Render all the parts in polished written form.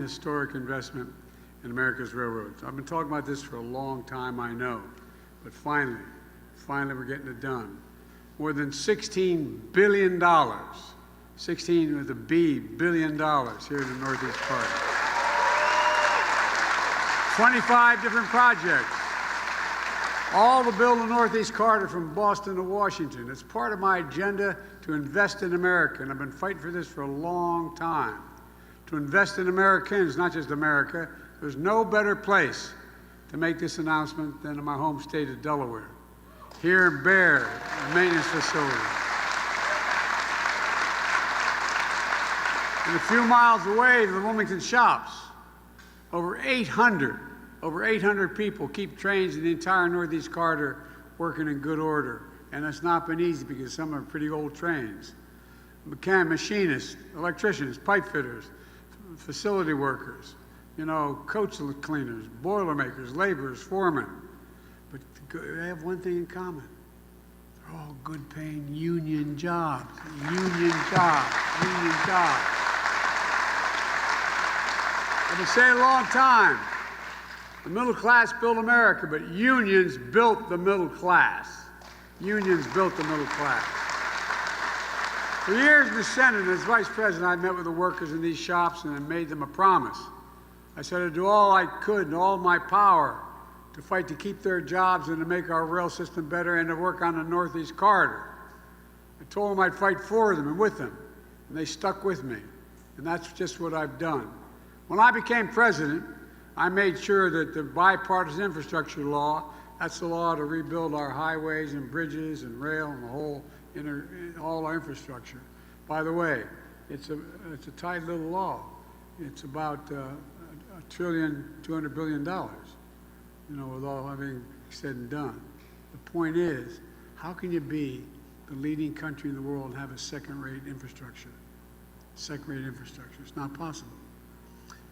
Historic investment in America's railroads. I've been talking about this for a long time, I know, but finally we're getting it done. More than $16 billion, 16 with a B, billion dollars here in the Northeast part. 25 different projects, all to build the Northeast Corridor from Boston to Washington. It's part of my agenda to invest in America, and I've been fighting for this for a long time. To invest in Americans, not just America. There's no better place to make this announcement than in my home state of Delaware. Here in Bear, the maintenance facility. And a few miles away, the Wilmington shops. Over 800 people keep trains in the entire Northeast Corridor working in good order. And it's not been easy because some are pretty old trains. Machinists, electricians, pipe fitters, facility workers, coach cleaners, boilermakers, laborers, foremen. But they have one thing in common. They're all good-paying union jobs. Union jobs. Union jobs. I've been saying a long time, the middle class built America, but unions built the middle class. Unions built the middle class. For years in the Senate, as Vice President, I met with the workers in these shops and I made them a promise. I said I'd do all I could and all my power to fight to keep their jobs and to make our rail system better and to work on the Northeast Corridor. I told them I'd fight for them and with them, and they stuck with me. And that's just what I've done. When I became president, I made sure that the bipartisan infrastructure law, that's the law to rebuild our highways and bridges and rail and the whole all our infrastructure. By the way, it's a tight little law. It's about $1.2 billion, with all everything said and done. The point is, how can you be the leading country in the world and have a second-rate infrastructure? Second-rate infrastructure. It's not possible.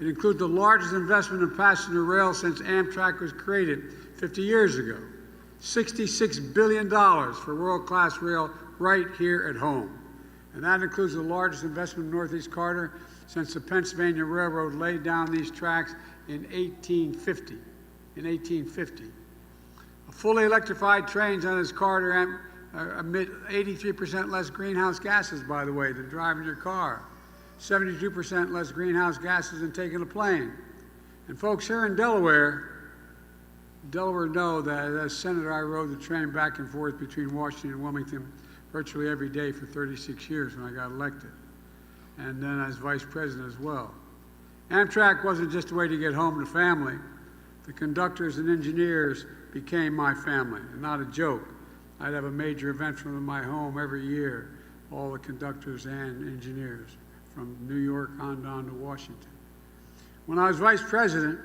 It includes the largest investment in passenger rail since Amtrak was created 50 years ago. $66 billion for world-class rail right here at home. And that includes the largest investment in the Northeast Corridor since the Pennsylvania Railroad laid down these tracks in 1850. A fully electrified trains on this corridor emit 83% less greenhouse gases, by the way, than driving your car. 72% less greenhouse gases than taking a plane. And folks here in Delaware know that as senator, I rode the train back and forth between Washington and Wilmington virtually every day for 36 years when I got elected, and then as vice president as well. Amtrak wasn't just a way to get home to family. The conductors and engineers became my family, and not a joke. I'd have a major event from my home every year, all the conductors and engineers, from New York on down to Washington. When I was vice president,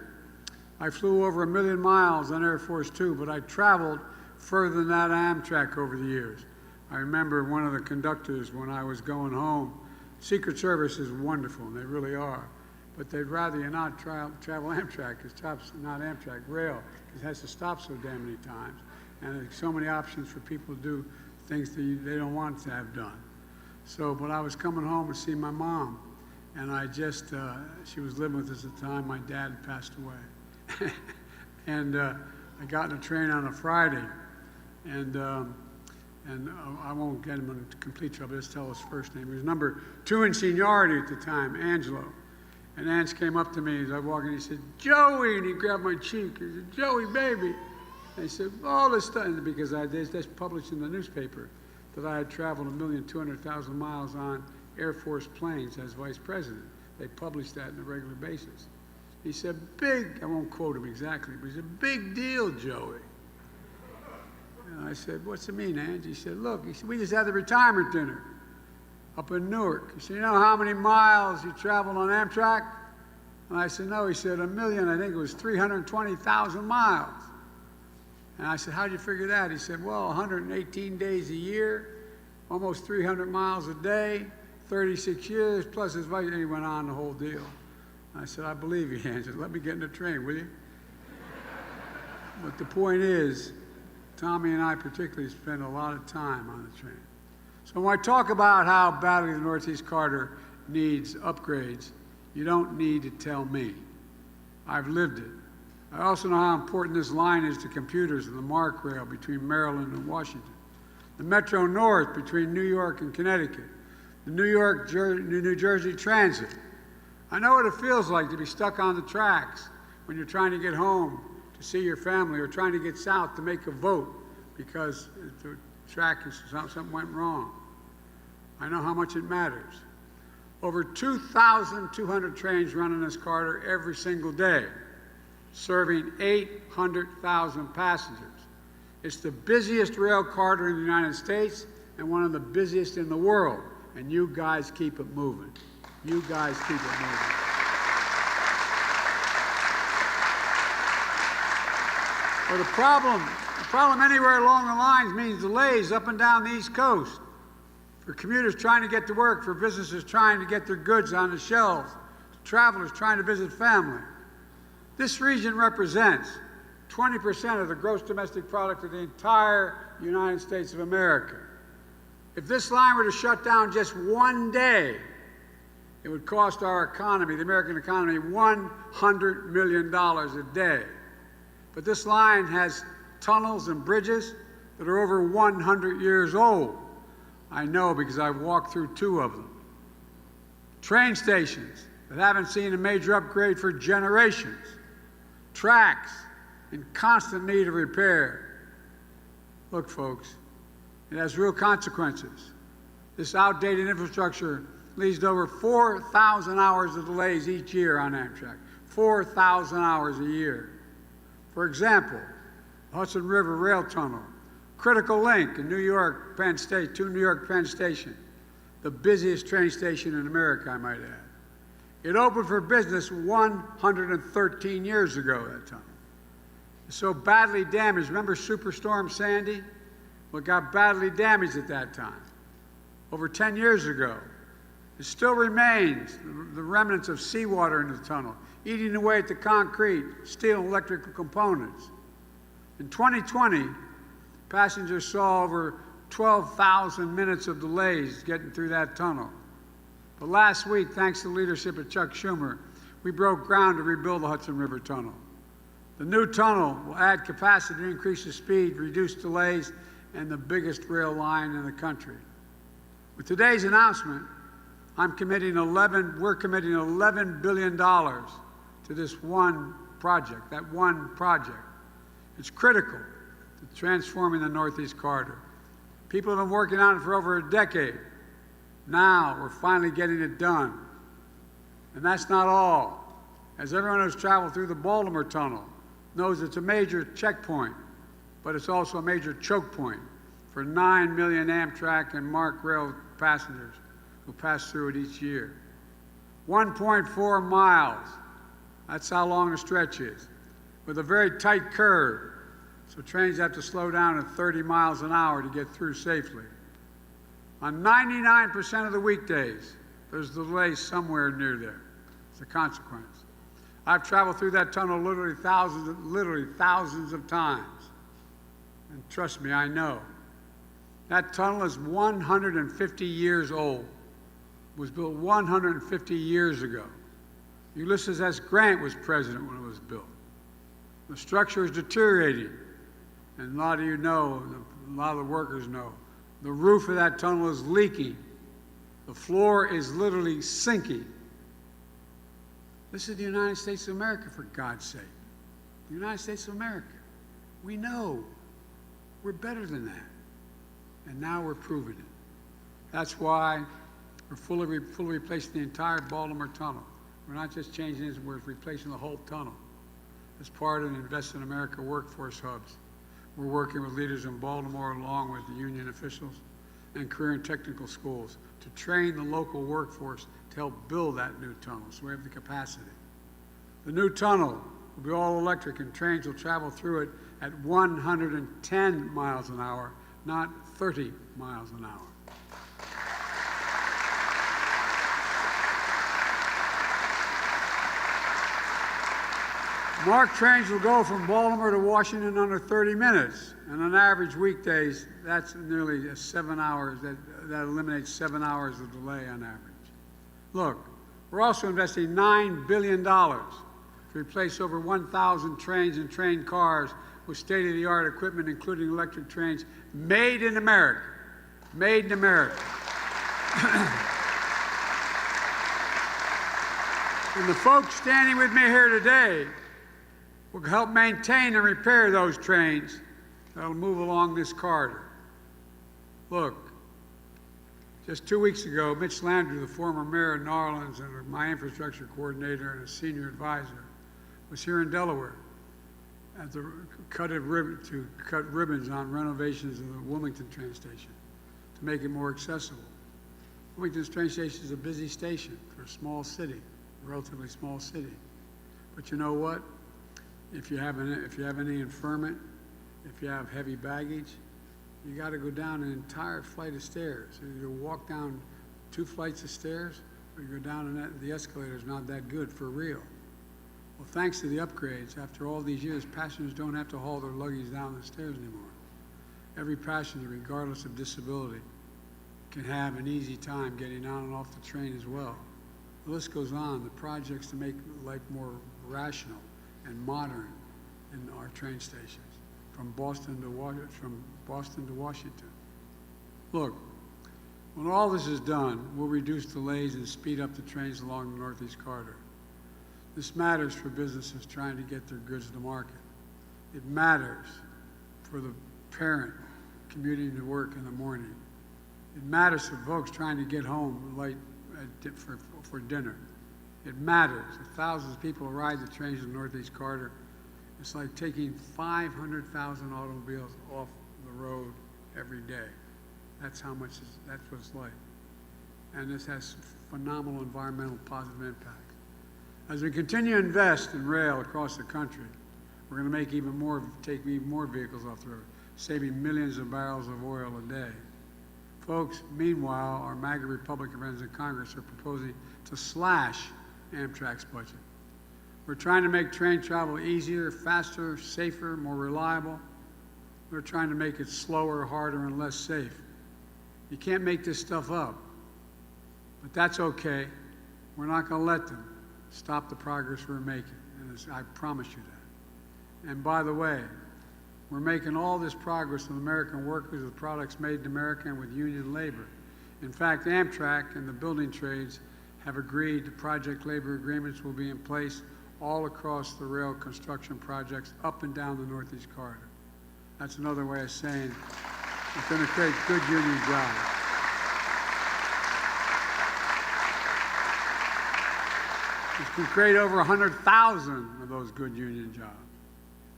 I flew over 1 million miles on Air Force Two, but I traveled further than that on Amtrak over the years. I remember one of the conductors when I was going home. Secret Service is wonderful, and they really are, but they'd rather you not travel Amtrak, because it's not Amtrak, rail, because it has to stop so damn many times, and there's so many options for people to do things that they don't want to have done. So, but I was coming home to see my mom, and she was living with us at the time. My dad had passed away. And I got in a train on a Friday, and I won't get him into complete trouble, just tell his first name. He was number 2 in seniority at the time, Angelo. And Ange came up to me as I walked in, he said, "Joey," and he grabbed my cheek. He said, "Joey, baby." And he said, all this stuff, because they published in the newspaper that I had traveled 1,200,000 miles on Air Force planes as vice president. They published that on a regular basis. He said, I won't quote him exactly, but he said, "Big deal, Joey." And I said, "What's it mean, Ange?" He said, "Look," he said, "we just had the retirement dinner up in Newark." He said, "You know how many miles you traveled on Amtrak?" And I said, "No." He said, 1 million, I think it was 320,000 miles. And I said, "How'd you figure that?" He said, "Well, 118 days a year, almost 300 miles a day, 36 years, plus his vice," and he went on the whole deal. I said, "I believe you, Angela. Let me get in the train, will you?" But the point is, Tommy and I particularly spend a lot of time on the train. So when I talk about how badly the Northeast Corridor needs upgrades, You don't need to tell me. I've lived it. I also know how important this line is to computers and the MARC rail between Maryland and Washington, the Metro North between New York and Connecticut, the New Jersey Transit. I know what it feels like to be stuck on the tracks when you're trying to get home to see your family or trying to get south to make a vote because the track is something went wrong. I know how much it matters. Over 2,200 trains run in this corridor every single day, serving 800,000 passengers. It's the busiest rail corridor in the United States and one of the busiest in the world. And you guys keep it moving. You guys keep it moving. Well, the problem anywhere along the lines means delays up and down the East Coast. For commuters trying to get to work, for businesses trying to get their goods on the shelves, travelers trying to visit family. This region represents 20% of the gross domestic product of the entire United States of America. If this line were to shut down just one day, it would cost our economy, the American economy, $100 million a day. But this line has tunnels and bridges that are over 100 years old. I know because I've walked through 2 of them. Train stations that haven't seen a major upgrade for generations. Tracks in constant need of repair. Look, folks, it has real consequences. This outdated infrastructure leads to over 4,000 hours of delays each year on Amtrak. 4,000 hours a year. For example, the Hudson River Rail Tunnel, critical link in New York Penn State to New York Penn Station, the busiest train station in America, I might add. It opened for business 113 years ago, that tunnel. It's so badly damaged. Remember Superstorm Sandy? Well, it got badly damaged at that time, over 10 years ago. It still remains the remnants of seawater in the tunnel, eating away at the concrete, steel, and electrical components. In 2020, passengers saw over 12,000 minutes of delays getting through that tunnel. But last week, thanks to the leadership of Chuck Schumer, we broke ground to rebuild the Hudson River Tunnel. The new tunnel will add capacity to increase the speed, reduce delays, and the biggest rail line in the country. With today's announcement, we're committing $11 billion to this one project, that one project. It's critical to transforming the Northeast Corridor. People have been working on it for over a decade. Now we're finally getting it done. And that's not all. As everyone who's traveled through the Baltimore Tunnel knows, it's a major checkpoint, but it's also a major choke point for 9 million Amtrak and MARC rail passengers who pass through it each year. 1.4 miles, that's how long the stretch is, with a very tight curve, so trains have to slow down at 30 miles an hour to get through safely. On 99% of the weekdays, there's a delay somewhere near there. It's a consequence. I've traveled through that tunnel literally thousands of times. And trust me, I know. That tunnel is 150 years old. It was built 150 years ago. Ulysses S. Grant was president when it was built. The structure is deteriorating. And a lot of you know, a lot of the workers know, the roof of that tunnel is leaking. The floor is literally sinking. This is the United States of America, for God's sake. The United States of America. We know we're better than that. And now we're proving it. That's why we're fully replacing the entire Baltimore Tunnel. We're not just changing it, we're replacing the whole tunnel. As part of the Invest in America workforce hubs, we're working with leaders in Baltimore along with the union officials and career and technical schools to train the local workforce to help build that new tunnel, so we have the capacity. The new tunnel will be all electric and trains will travel through it at 110 miles an hour, not 30 miles an hour. MARC trains will go from Baltimore to Washington in under 30 minutes, and on average weekdays, that's nearly 7 hours. That eliminates 7 hours of delay on average. Look, We're also investing $9 billion to replace over 1,000 trains and train cars with state-of-the-art equipment, including electric trains, made in America. Made in America. And the folks standing with me here today will help maintain and repair those trains that'll move along this corridor. Look, just 2 weeks ago, Mitch Landrieu, the former mayor of New Orleans and my infrastructure coordinator and a senior advisor, was here in Delaware at the cut ribbons on renovations of the Wilmington train station to make it more accessible. Wilmington train station is a busy station for a small city, a relatively small city. But you know what? If you have any infirmment, if you have heavy baggage, you got to go down an entire flight of stairs. You walk down 2 flights of stairs, or you go down and the escalator is not that good for real. Well, thanks to the upgrades, after all these years, passengers don't have to haul their luggage down the stairs anymore. Every passenger, regardless of disability, can have an easy time getting on and off the train as well. The list goes on. The projects to make life more rational and modern in our train stations, from Boston to Washington. Look, when all this is done, we'll reduce delays and speed up the trains along the Northeast Corridor. This matters for businesses trying to get their goods to market. It matters for the parent commuting to work in the morning. It matters for folks trying to get home late for dinner. It matters. If thousands of people ride the trains in the Northeast Corridor, it's like taking 500,000 automobiles off the road every day. That's what it's like. And this has phenomenal environmental positive impact. As we continue to invest in rail across the country, we're going to take even more vehicles off the road, saving millions of barrels of oil a day. Folks, meanwhile, our MAGA Republican friends in Congress are proposing to slash Amtrak's budget. We're trying to make train travel easier, faster, safer, more reliable. We're trying to make it slower, harder, and less safe. You can't make this stuff up, but that's okay. We're not going to let them stop the progress we're making, and I promise you that. And by the way, we're making all this progress with American workers, with products made in America, and with union labor. In fact, Amtrak and the building trades have agreed to project labor agreements will be in place all across the rail construction projects up and down the Northeast Corridor. That's another way of saying it's going to create good union jobs. It can create over 100,000 of those good union jobs.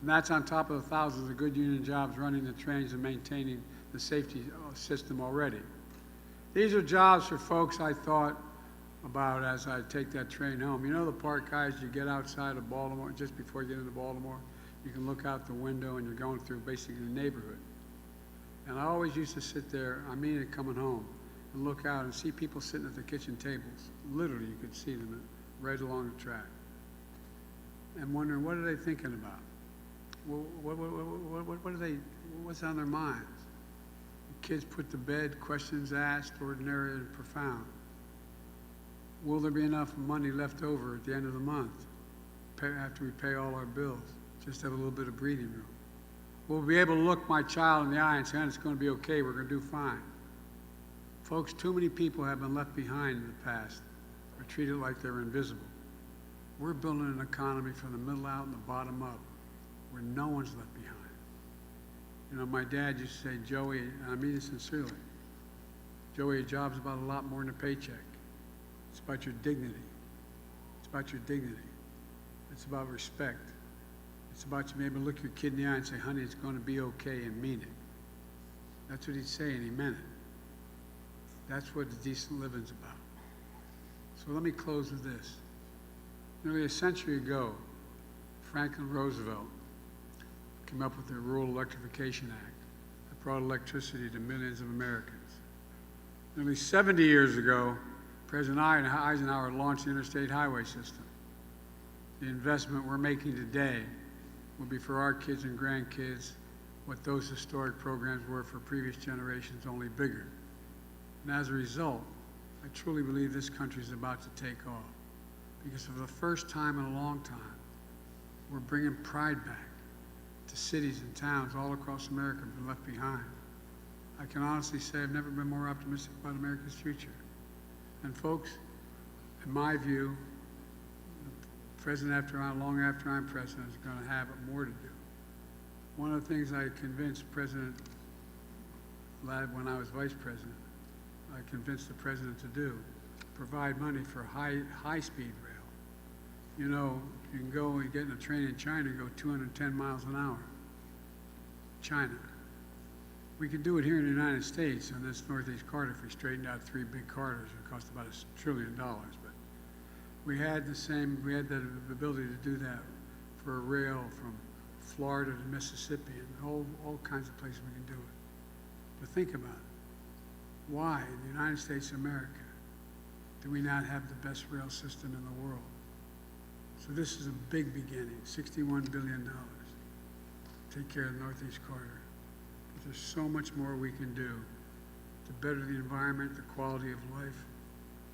And that's on top of the thousands of good union jobs running the trains and maintaining the safety system already. These are jobs for folks I thought about as I take that train home. You know the park, guys, you get outside of Baltimore, just before you get into Baltimore, you can look out the window and you're going through basically the neighborhood. And I always used to sit there, I mean it coming home, and look out and see people sitting at the kitchen tables. Literally, you could see them right along the track. And wondering, what are they thinking about? What's on their minds? The kids put to bed, questions asked, ordinary and profound. Will there be enough money left over at the end of the month after we pay all our bills? Just have a little bit of breathing room. We'll be able to look my child in the eye and say, it's going to be okay, we're going to do fine. Folks, too many people have been left behind in the past or treated like they're invisible. We're building an economy from the middle out and the bottom up where no one's left behind. You know, my dad used to say, Joey, and I mean it sincerely, Joey, a job's about a lot more than a paycheck. It's about your dignity. It's about your dignity. It's about respect. It's about you being able to look your kid in the eye and say, honey, it's going to be okay, and mean it. That's what he'd say, and he meant it. That's what decent living's about. So let me close with this. Nearly a century ago, Franklin Roosevelt came up with the Rural Electrification Act that brought electricity to millions of Americans. Nearly 70 years ago, President Eisenhower launched the interstate highway system. The investment we're making today will be for our kids and grandkids what those historic programs were for previous generations, only bigger. And as a result, I truly believe this country is about to take off. because for the first time in a long time, we're bringing pride back to cities and towns all across America that have been left behind. I can honestly say I've never been more optimistic about America's future. And folks, in my view, the president long after I'm president is going to have more to do. One of the things I convinced President Ladd when I was vice president, I convinced the president to do, provide money for high-speed rail. You know, you can go and get in a train in China and go 210 miles an hour. China. We can do it here in the United States on this Northeast corridor if we straightened out 3 big corridors. It cost about $1 trillion. But we had the ability to do that for a rail from Florida to Mississippi and all kinds of places we can do it. But think about it. Why, in the United States of America, do we not have the best rail system in the world? So this is a big beginning, $61 billion. Take care of the Northeast corridor. But there's so much more we can do to better the environment, the quality of life,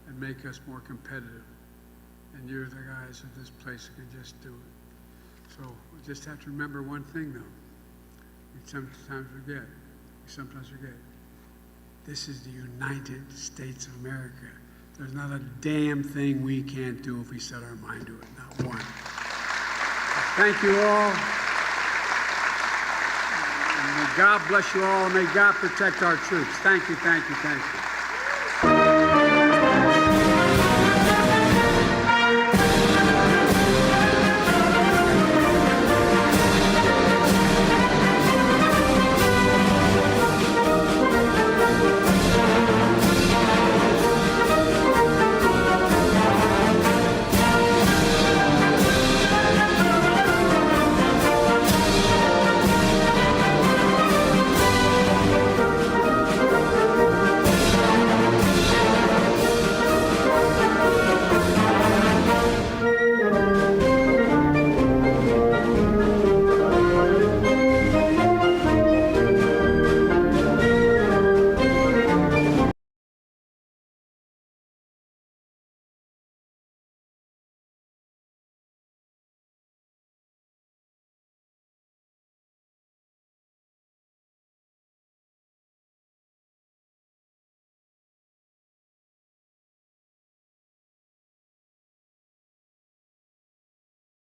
and make us more competitive. And you're the guys at this place who can just do it. So we just have to remember one thing, though. We sometimes forget. This is the United States of America. There's not a damn thing we can't do if we set our mind to it, not one. Thank you all. And may God bless you all, and may God protect our troops. Thank you, thank you, thank you.